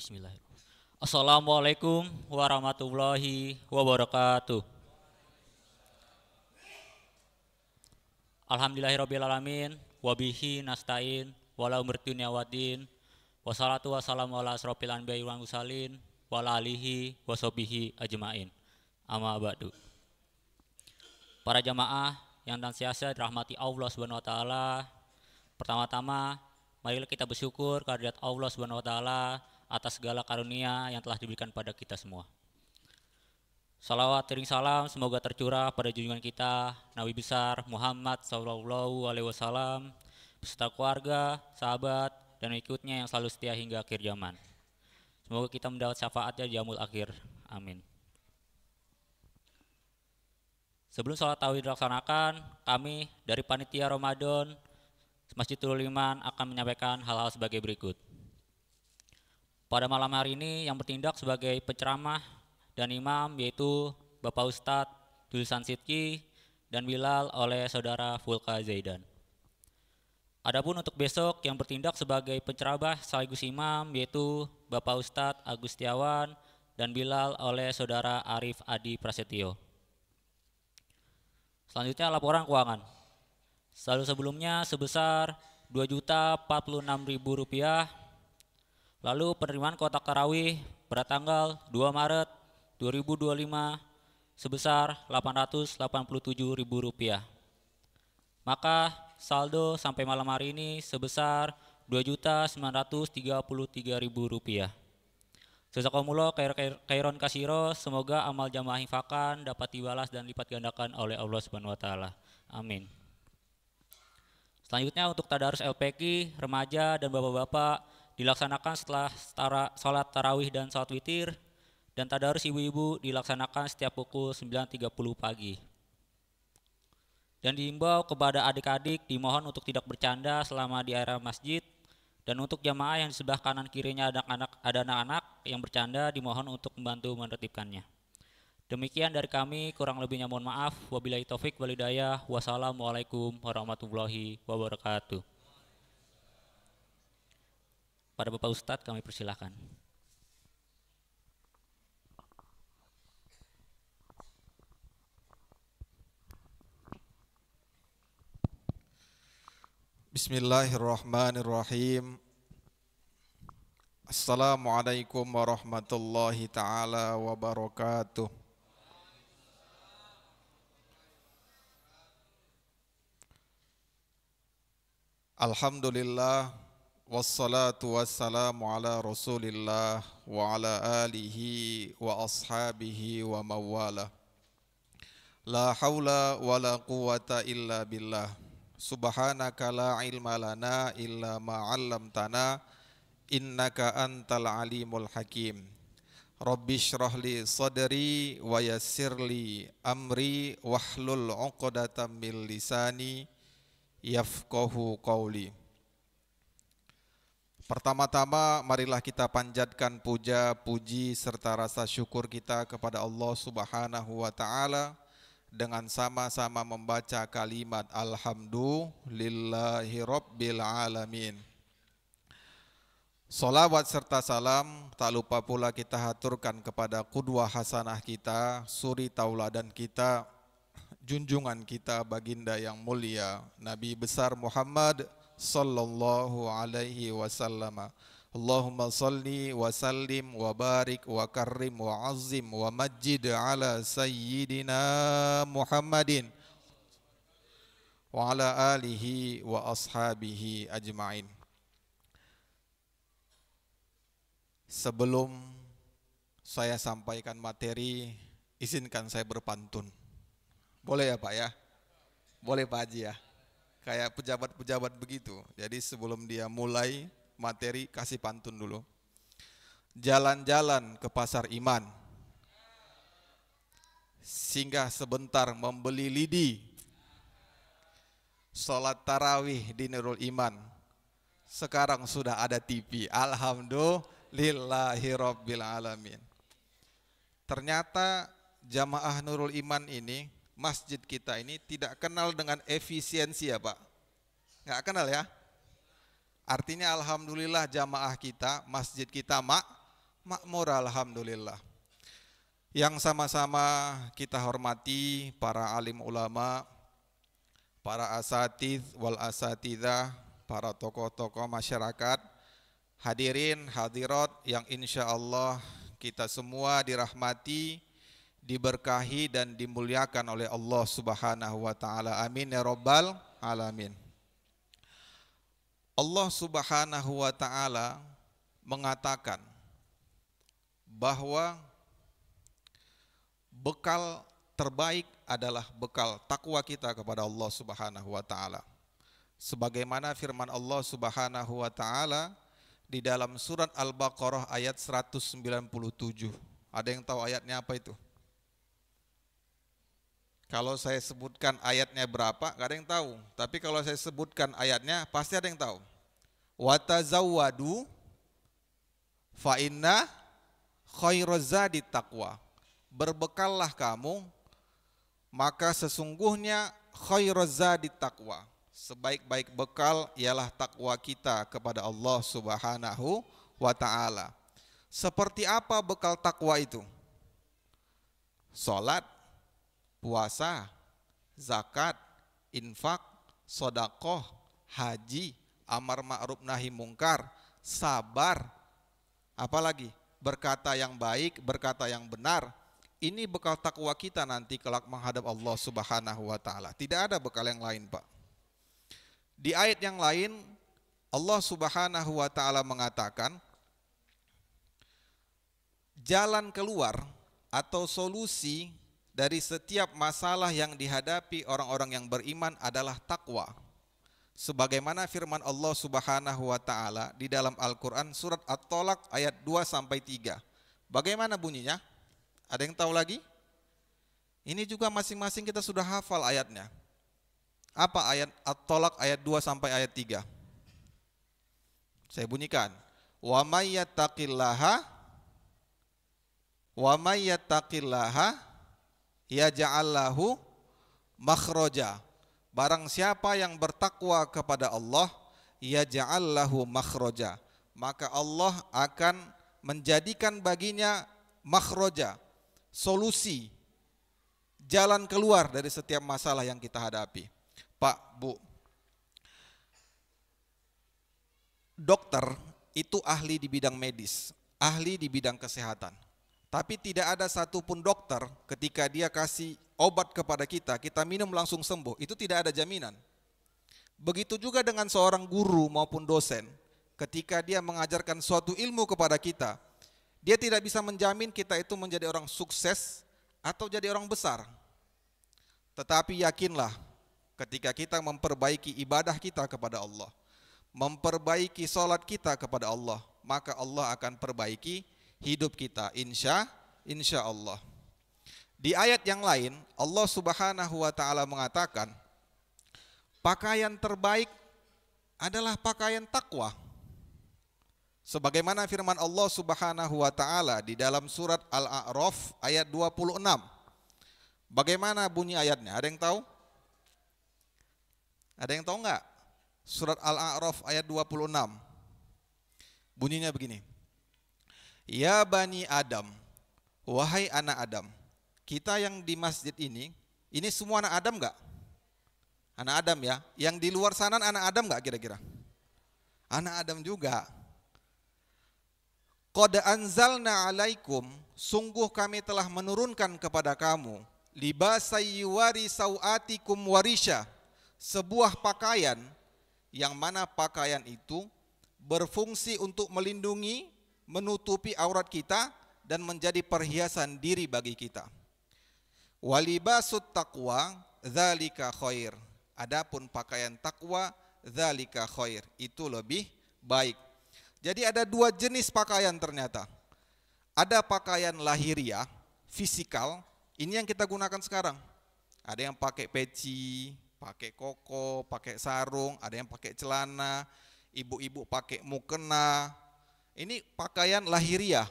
Bismillahirrahmanirrahim. Assalamualaikum warahmatullahi wabarakatuh. Alhamdulillahirrabbilalamin. Wabihi nasta'in. Wala umur dunia waddin. Wassalatu wassalamu ala asrofil anbiya'i wal mursalin. Wala alihi wasobihi ajma'in. Amma ba'du. Para jamaah yang senantiasa dirahmati Allah Subhanahu wa taala. Pertama-tama, marilah kita bersyukur kehadirat Allah Subhanahu wa taala atas segala karunia yang telah diberikan pada kita semua. Salawat ring salam semoga tercurah pada junjungan kita Nabi besar Muhammad sallallahu alaihi wasallam beserta keluarga, sahabat dan ikutnya yang selalu setia hingga akhir zaman. Semoga kita mendapat syafaatnya di yaumul akhir. Amin. Sebelum sholat tarawih dilaksanakan, kami dari panitia Ramadan Masjidul Iman akan menyampaikan hal-hal sebagai berikut. Pada malam hari ini yang bertindak sebagai penceramah dan imam yaitu Bapak Ustadz Julisan Sidki dan Bilal oleh Saudara Fulka Zaidan. Adapun untuk besok yang bertindak sebagai penceramah sekaligus imam yaitu Bapak Ustadz Agustiawan dan Bilal oleh Saudara Arif Adi Prasetyo. Selanjutnya laporan keuangan. Saldo sebelumnya sebesar Rp2.046.000. Lalu penerimaan kotak tarawih pada tanggal 2 Maret 2025 sebesar Rp887.000. Maka saldo sampai malam hari ini sebesar Rp2.933.000. Jazakumullah khairon kasiro, semoga amal jamaah infakan dapat dibalas dan lipat gandakan oleh Allah Subhanahu wa taala. Amin. Selanjutnya untuk tadarus LPQ remaja dan bapak-bapak dilaksanakan setelah sholat tarawih dan sholat witir, dan tadarus ibu-ibu dilaksanakan setiap pukul 9.30 pagi. Dan diimbau kepada adik-adik dimohon untuk tidak bercanda selama di area masjid, dan untuk jamaah yang di sebelah kanan kirinya ada anak-anak yang bercanda dimohon untuk membantu menertibkannya. Demikian dari kami, kurang lebihnya mohon maaf. Wabillahi taufik wal hidayah. Wassalamualaikum warahmatullahi wabarakatuh. Pada Bapak Ustadz kami persilahkan. Bismillahirrahmanirrahim. Assalamualaikum warahmatullahi ta'ala wabarakatuh. Alhamdulillah, wassalatu wassalamu ala rasulillah wa ala alihi wa ashabihi wa mawala. La hawla wa la quwata illa billah. Subhanaka la ilma lana illa ma 'allamtana innaka antal alimul hakim. Rabbi shrah li sadri wa yassir li amri wahlul 'uqdatam min lisani yafqahu qawli. Pertama-tama marilah kita panjatkan puja, puji serta rasa syukur kita kepada Allah Subhanahu wa taala dengan sama-sama membaca kalimat alhamdulillahi rabbil alamin. Salawat serta salam tak lupa pula kita haturkan kepada qudwah hasanah kita, suri tauladan kita, junjungan kita baginda yang mulia Nabi besar Muhammad sallallahu alaihi wasallam. Allahumma salli wa sallim wa barik wa karrim wa azim wa majid ala sayyidina Muhammadin wa ala alihi wa ashabihi ajma'in. Sebelum saya sampaikan materi, izinkan saya berpantun. Boleh ya Pak ya? Boleh Pak Haji ya? Kayak pejabat-pejabat begitu. Jadi sebelum dia mulai materi, kasih pantun dulu. Jalan-jalan ke pasar iman, singgah sebentar membeli lidi, sholat tarawih di Nurul Iman, sekarang sudah ada TV. Alhamdulillahirabbil alamin. Ternyata jamaah Nurul Iman ini, masjid kita ini tidak kenal dengan efisiensi ya Pak. Nggak kenal ya. Artinya alhamdulillah jamaah kita, masjid kita Makmur, alhamdulillah. Yang sama-sama kita hormati para alim ulama, para asatidz wal asatidzah, para tokoh-tokoh masyarakat, hadirin hadirat yang insya Allah kita semua dirahmati, diberkahi dan dimuliakan oleh Allah Subhanahu wa taala. Amin ya rabbal alamin. Allah Subhanahu wa taala mengatakan bahwa bekal terbaik adalah bekal takwa kita kepada Allah Subhanahu wa taala. Sebagaimana firman Allah Subhanahu wa taala di dalam surat Al-Baqarah ayat 197. Ada yang tahu ayatnya apa itu? Kalau saya sebutkan ayatnya berapa, gak ada yang tahu. Tapi kalau saya sebutkan ayatnya, pasti ada yang tahu. Watazawwadu fa inna khairazadi taqwa. Berbekallah kamu, maka sesungguhnya khairazadi taqwa. Sebaik-baik bekal ialah takwa kita kepada Allah Subhanahu wa taala. Seperti apa bekal takwa itu? Salat, puasa, zakat, infak, sedekah, haji, amar ma'ruf nahi mungkar, sabar, apalagi berkata yang baik, berkata yang benar. Ini bekal takwa kita nanti kelak menghadap Allah Subhanahu wa taala. Tidak ada bekal yang lain, Pak. Di ayat yang lain Allah Subhanahu wa taala mengatakan jalan keluar atau solusi dari setiap masalah yang dihadapi orang-orang yang beriman adalah takwa. Sebagaimana firman Allah Subhanahu wa taala di dalam Al-Qur'an surat At-Tolak ayat 2 sampai 3. Bagaimana bunyinya? Ada yang tahu lagi? Ini juga masing-masing kita sudah hafal ayatnya. Apa ayat At-Tolak ayat 2 sampai ayat 3? Saya bunyikan. Wa may yattaqillaha yaj'al lahu makhraja. Barang siapa yang bertakwa kepada Allah, yaj'al lahu makhraja, maka Allah akan menjadikan baginya makhraja, solusi, jalan keluar dari setiap masalah yang kita hadapi. Pak, Bu, dokter itu ahli di bidang medis, ahli di bidang kesehatan. Tapi tidak ada satupun dokter ketika dia kasih obat kepada kita, kita minum langsung sembuh. Itu tidak ada jaminan. Begitu juga dengan seorang guru maupun dosen. Ketika dia mengajarkan suatu ilmu kepada kita, dia tidak bisa menjamin kita itu menjadi orang sukses atau jadi orang besar. Tetapi yakinlah, ketika kita memperbaiki ibadah kita kepada Allah, memperbaiki sholat kita kepada Allah, maka Allah akan perbaiki hidup kita, insya Allah. Di ayat yang lain Allah Subhanahu wa taala mengatakan pakaian terbaik adalah pakaian takwa. Sebagaimana firman Allah Subhanahu wa taala di dalam surat Al-A'raf ayat 26. Bagaimana bunyi ayatnya? Ada yang tahu? Ada yang tahu enggak? Surat Al-A'raf ayat 26. Bunyinya begini. Ya Bani Adam, wahai anak Adam. Kita yang di masjid ini semua anak Adam enggak? Anak Adam ya. Yang di luar sana anak Adam enggak kira-kira? Anak Adam juga. Qad anzalna alaikum, sungguh kami telah menurunkan kepada kamu, libasai yuwari sauatikum warisha, sebuah pakaian yang mana pakaian itu berfungsi untuk melindungi, menutupi aurat kita dan menjadi perhiasan diri bagi kita. Walibasut taqwa dzalika khair. Adapun pakaian takwa dzalika khair, itu lebih baik. Jadi ada dua jenis pakaian ternyata. Ada pakaian lahiriah, fisikal, ini yang kita gunakan sekarang. Ada yang pakai peci, pakai koko, pakai sarung, ada yang pakai celana, ibu-ibu pakai mukena. Ini pakaian lahiriah.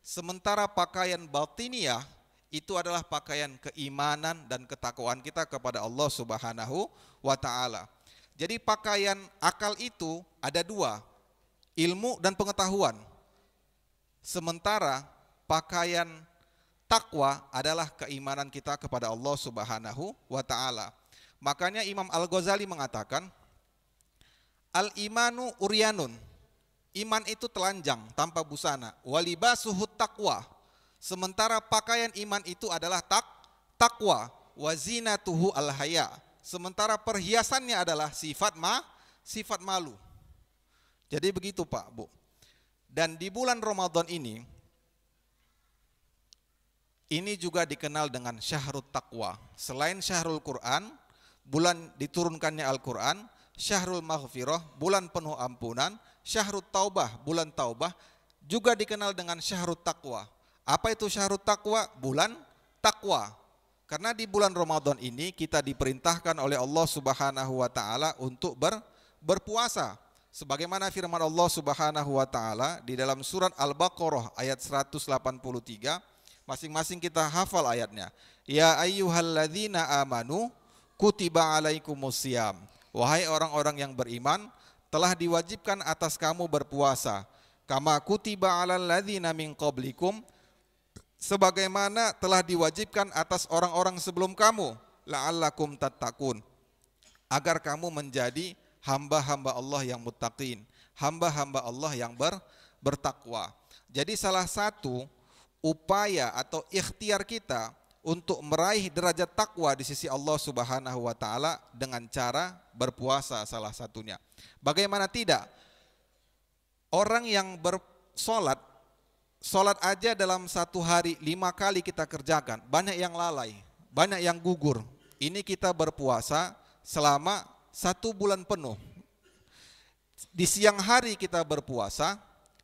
Sementara pakaian batiniah itu adalah pakaian keimanan dan ketakwaan kita kepada Allah Subhanahu wa taala. Jadi pakaian akal itu ada dua, ilmu dan pengetahuan. Sementara pakaian takwa adalah keimanan kita kepada Allah Subhanahu wa taala. Makanya Imam Al-Ghazali mengatakan, al-imanu uryanun. Iman itu telanjang tanpa busana. Walibasuhut taqwa. Sementara pakaian iman itu adalah takwa. Wazinatuhu al-haya. Sementara perhiasannya adalah sifat malu. Jadi begitu Pak, Bu. Dan di bulan Ramadan ini juga dikenal dengan syahrul taqwa. Selain syahrul Quran, bulan diturunkannya Al-Quran, syahrul maghfirah, bulan penuh ampunan, syahrul taubah, bulan taubah, juga dikenal dengan syahrul taqwa. Apa itu syahrul taqwa? Bulan takwa. Karena di bulan Ramadan ini kita diperintahkan oleh Allah Subhanahu wa taala untuk berpuasa. Sebagaimana firman Allah Subhanahu wa taala di dalam surat Al-Baqarah ayat 183, masing-masing kita hafal ayatnya. Ya ayyuhalladzina amanu kutiba alaikumusiyam. Wahai orang-orang yang beriman, telah diwajibkan atas kamu berpuasa. Kama kutiba alal ladzina min qablikum, sebagaimana telah diwajibkan atas orang-orang sebelum kamu, la'allakum tattaqun, agar kamu menjadi hamba-hamba Allah yang muttaqin, hamba-hamba Allah yang bertakwa. Jadi salah satu upaya atau ikhtiar kita untuk meraih derajat takwa di sisi Allah Subhanahu wa taala dengan cara berpuasa salah satunya. Bagaimana tidak? Orang yang bersolat, solat aja dalam satu hari 5 kali kita kerjakan, banyak yang lalai, banyak yang gugur. Ini kita berpuasa selama 1 bulan penuh. Di siang hari kita berpuasa,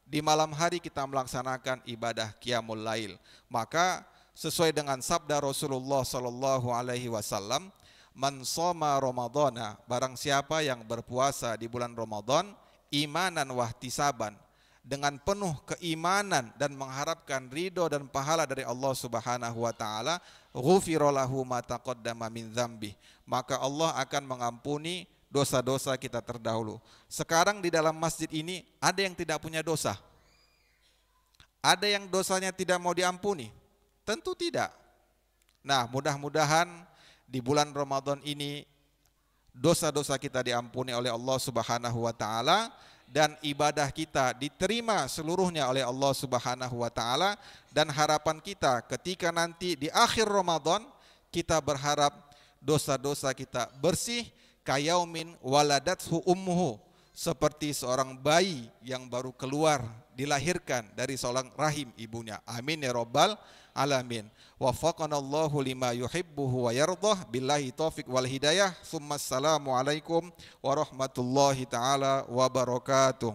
di malam hari kita melaksanakan ibadah qiyamul lail. Maka sesuai dengan sabda Rasulullah sallallahu alaihi wasallam, man shoma ramadhana, barang siapa yang berpuasa di bulan Ramadan imanan wahtisaban, dengan penuh keimanan dan mengharapkan ridho dan pahala dari Allah Subhanahu wa taala, ghufira lahu ma taqaddama min dzambi, maka Allah akan mengampuni dosa-dosa kita terdahulu. Sekarang di dalam masjid ini ada yang tidak punya dosa? Ada yang dosanya tidak mau diampuni? Tentu tidak. Nah, mudah-mudahan di bulan Ramadan ini dosa-dosa kita diampuni oleh Allah Subhanahu wa taala dan ibadah kita diterima seluruhnya oleh Allah Subhanahu wa taala, dan harapan kita ketika nanti di akhir Ramadan kita berharap dosa-dosa kita bersih kayaumin waladathu ummuhu, seperti seorang bayi yang baru keluar dilahirkan dari seorang rahim ibunya. Amin ya rabbal alamin. Waffaqanallahu lima yuhibbuhu wa yardah. Billahi taufiq wal hidayah. Assalamu alaikum warahmatullahi taala wabarakatuh.